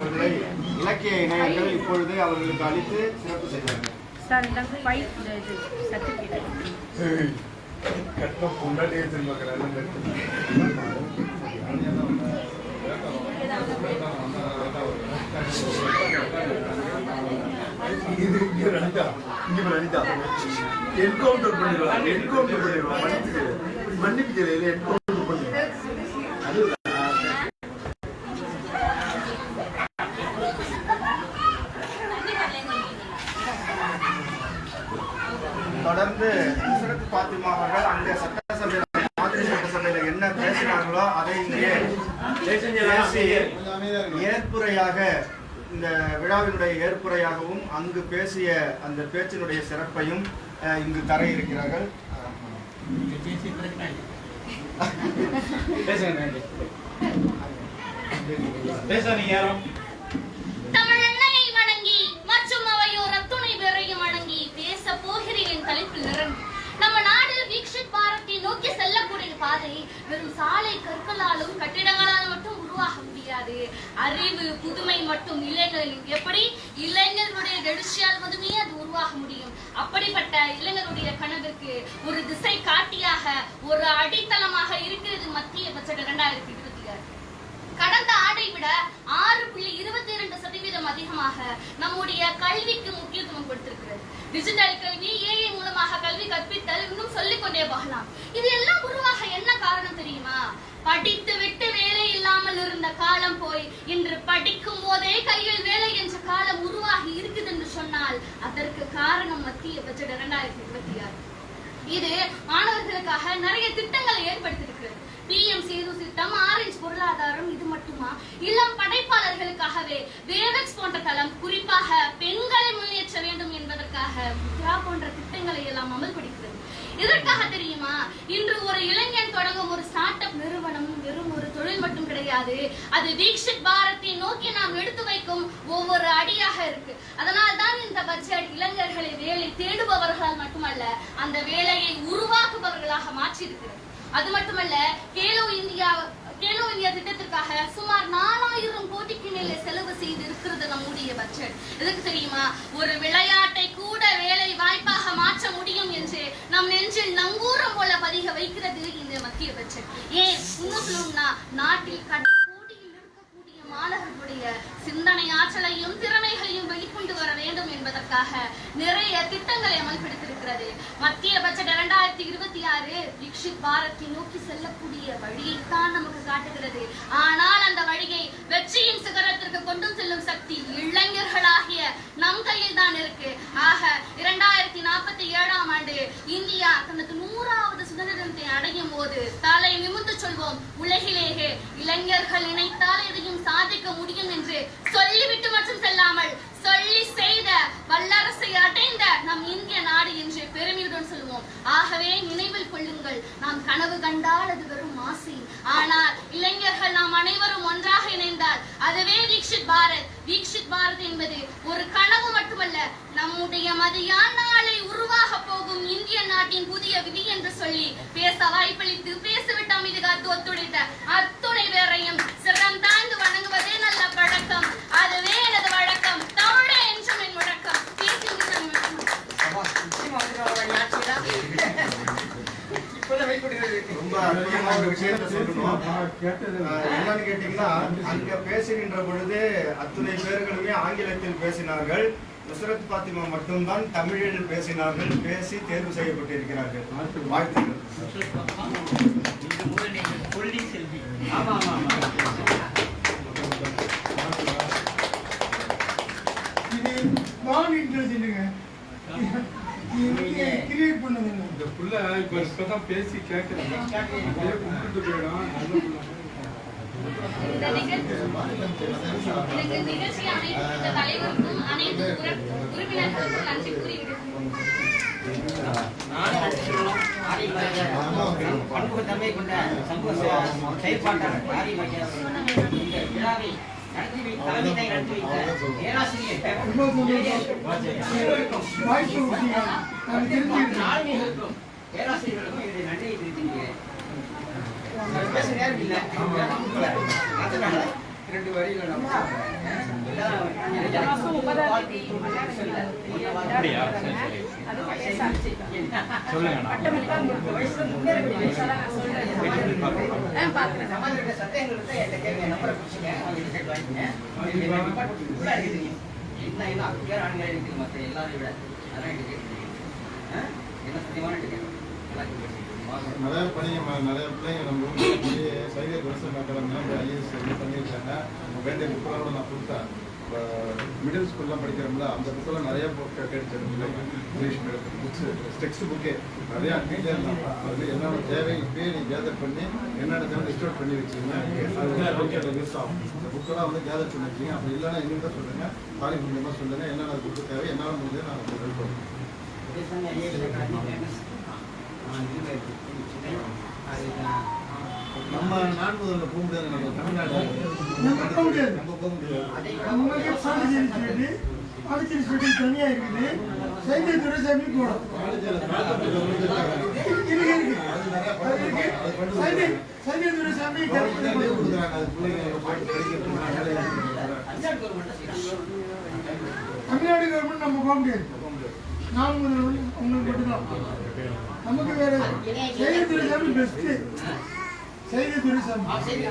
அவர்களை இலக்கிய இணையர்கள் இப்பொழுது அவர்களுக்கு அளித்து சிறப்பு செய்வார்கள். தொடர்ந்து நுஸ்ரத் பாத்திமா அவர்கள் அங்கே சட்டசபையில் மாதிரி சட்டசபையில் என்ன பேசினார்களோ அதை இங்கே ஏற்புரையாக இந்த விழாவினுடைய ஏற்புரையாகவும் அங்கு பேசிய அந்த பேச்சினுடைய சிறப்பையும் இங்கு தர இருக்கிறார்கள். நம்ம நாடு வீக்ஷித் பாரத்தை நோக்கி செல்லக்கூடிய பாதை வெறும் சாலை கற்களாலும் கட்டிடங்களாலும் மட்டும் உருவாக முடியாது. அறிவு புதுமை மட்டும் இளைஞர்கள் எப்படி இளைஞர்களுடைய எழுச்சியால் மட்டுமே அது உருவாக முடியும். அப்படிப்பட்ட இளைஞருடைய கனவிற்கு ஒரு திசை காட்டியாக ஒரு அடித்தளமாக இருக்கிறது மத்திய பட்ஜெட் 2026. கடந்த ஆண்டை விட 6.22% அதிகமாக நம்முடைய கல்விக்கு முக்கியத்துவம் கொடுத்திருக்கிறது. டிஜிட்டல் கல்வி, ஏஐ மூலமாக கல்வி கற்பித்தல், இன்னும் சொல்லிக் கொண்டே போகலாம். இது எல்லாம் உருவாக என்ன காரணம் தெரியுமா? படித்து விட்டு வேலை இல்லாமல் இருந்த காலம் போய் இன்று படிக்கும் போதே கையில் வேலை என்ற காலம் உருவாகி இருக்குது என்று சொன்னால் அதற்கு காரணம் மத்திய பட்ஜெட் 2026. இது மாணவர்களுக்காக நிறைய திட்டங்களை ஏற்படுத்தியிருக்கிறது. PM சேது திட்டம், ஆரஞ்சு பொருளாதாரம், இது மட்டுமா? இளம் படைப்பாளர்களுக்காகவே வேவெக்ஸ் போன்ற தளம், குறிப்பாக பெண்களை முன்னேற்ற வேண்டும் என்பதற்காக முத்ரா போன்ற திட்டங்களை எல்லாம் அமல்படுகிறது. இதற்காக தெரியுமா, இன்று ஒரு இளைஞன் தொடங்கும் ஒரு ஸ்டார்ட் அப் நிறுவனம் வெறும் ஒரு தொழில் மட்டும் கிடையாது. அது வீக்ஷித் பாரத்தை நோக்கி நாம் எடுத்து வைக்கும் ஒவ்வொரு அடியாக இருக்கு. அதனால் தான் இந்த பட்ஜெட் இளைஞர்களை வேலை தேடுபவர்களால் மட்டுமல்ல, அந்த வேலையை உருவாக்குபவர்களாக மாற்றி இருக்கிறது. அது மட்டுமல்ல, கேலோ இந்தியா திட்டத்திற்காக சுமார் 4000 கோடிக்கு மேலே செலவு செய்து இருக்கிறது நம்முடைய பட்ஜெட். எதுக்கு தெரியுமா? ஒரு விளையாட்டை கூட வேலை வாய்ப்பாக மாற்ற முடியும் என்று நம் நெஞ்சில் நங்கூரம் போல பதிக வைக்கிறது இந்த மத்திய பட்ஜெட். ஏன் இன்னும் சொல்லணும்னா, நாட்டில் கோடியில் இருக்கக்கூடிய மாணவர்களுடைய சிந்தனை ஆற்றலையும் திறமைகளையும் வெளிக்கொண்டு வர வேண்டும் என்பதற்காக நிறைய திட்டங்களை அமல்படுத்தியிருக்கிறது. மத்திய பட்ஜெட் 2026 வீக்ஷித் பாரத்தை நோக்கி செல்லக்கூடிய வழியைத்தான் நமக்கு காட்டுகிறது. ஆனால் அந்த வழியை வெற்றியின் சிகரத்திற்கு கொண்டு செல்லும் சக்தி இளைஞர்களாகிய நம் கையில் தான் இருக்கு. ஆக 2047ஆம் ஆண்டு இந்தியா தனது 100வது சுதந்திரத்தை அடையும் போது தலை நிமிர்ந்து சொல்வோம், உலகிலேயே இளைஞர்கள் நினைத்தால் எதையும் சாதிக்க முடியும் என்று சொல்லிவிட்டு மட்டும் செல்லாமல் சொல்லி செய்த வல்லரசை அடைந்த நம் இந்திய நாடு என்று பெருமையுடன் சொல்லுவோம். ஆகவே நினைவில் கொள்ளுங்கள், நாம் கனவு கண்டால் அது வெறும் ஆசை. ஆனால் இளைஞர்கள் நாம் அனைவரும் ஒன்றாக இணைந்தால் அதுவே வீக்ஷித் பாரத். வீக்ஷித் பாரத் என்பது ஒரு கனவு மட்டுமல்ல, நம்முடைய மதியான நாளை உருவாக போகும் இந்திய நாட்டின் புதிய விதி என்று சொல்லி பேச வாய்ப்பளித்து பேசிவிட்டு அமைதி காத்து ஒத்துழைத்த அத்துணை பேரையும் சிறம் தாழ்ந்து வணங்குவதே நல்ல பழக்கம். அதுவே எனது வழக்கம். தமிழே என்றும் என் முழக்கம். ரொம்ப அற்புதமான ஒரு விஷயத்தை சொல்லணும். என்னன்னு கேட்டீங்கன்னா, அங்க பேசுகின்ற பொழுது அத்துணை பேர்களுமே ஆங்கிலத்தில் பேசினார்கள். நுஸ்ரத் பாத்திமா மட்டும்தான் தமிழில் பேசினார்கள். பேசி தேர்வு செய்யப்பட்டிருக்கிறார்கள். வாழ்த்துக்கள். கிரியேட் பண்ணது இந்த புள்ள இப்பதான் பேசி கேட்கிறேன். கும்பிட்டு போயிடும். தலைவருக்கும் அனைத்து உறுப்பினர்களுக்கும் நன்றி கூறிவிடுகிறேன். பன்முகத்தன்மை கொண்ட சமூக செயற்பாட்டாளர் தலைமை நடத்தி வைத்த பேராசிரியர் பேராசிரியர்களுக்கும் இதை நன்றியை தெரிவித்திருக்கிறேன். பேச நேரம் இல்லை, 2 வரிகள் அப்படியா? சரி, சரி. சொல்லுங்கண்ணா. சமாஜத்தோட சந்தேகங்கள் இருந்தா என்கிட்ட கேளுங்க. நம்பரை பிடிச்சிங்க. அவங்க டிக்கெட் வாங்கிக்கங்க. ஃபுல்லா இருக்குது. என்ன பேர் ஆண்கள் இருக்குது மற்ற எல்லாரையும் விட. அதான் டிக்கெட். என்ன சத்தியமான டிக்கெட். நிறைய பணிங்க நிறைய பிள்ளைங்க நம்ம ஊருக்கு சைவ குருசன் அகாடமிலாம் ஐஏஎஸ் பண்ணியிருக்காங்க. வேண்டிய புக்கெல்லாம் கூட நான் கொடுத்தேன். மிடில் ஸ்கூல்லாம் படிக்கிறோம்ல அந்த புக்கெல்லாம் நிறைய புக் கிடைச்சது பிள்ளைங்க. இங்கிலீஷ் மீடியம் புக்ஸ் டெக்ஸ்ட் புக்கே நிறையா டீட்டெயில் தான். அதில் என்னென்ன தேவை இப்பயே நீ கேதர் பண்ணி என்னென்ன தேவை லிஸ்ட் அவுட் பண்ணி வச்சுங்க. அது யூஸ் ஆகும். இந்த புக்கெல்லாம் வந்து கேதர் பண்ணி வச்சுங்க. அப்படி இல்லைன்னா எங்கள்கிட்ட சொல்லுங்கள். காலேஜ் மூலியமாக சொல்லுங்கள். என்னென்ன புக்கு தேவை என்னால் முடிஞ்சது நான் ஹெல்ப் பண்ணுவேன். நம்ம நான்முதல்ல போக முடியாது. நம்ம தமிழ்நாடு போக முடியாது. நம்ம போக முடியாது. நமக்கு பாண்டிச்சேரி ஸ்டேட்டு பாண்டிச்சேரி ஸ்டேட்டு தனியாக இருக்குது. சைதை துரைசாமி கூட சைதை துரைசாமி தமிழ்நாடு கவர்மெண்ட் நம்ம போக முடியாது. நான் உங்களுக்கு மட்டும்தான். நமக்கு வேற சைதை துரைசாமி பெஸ்ட். சைதை துரைசாமி பாஸ் பண்ணுங்க.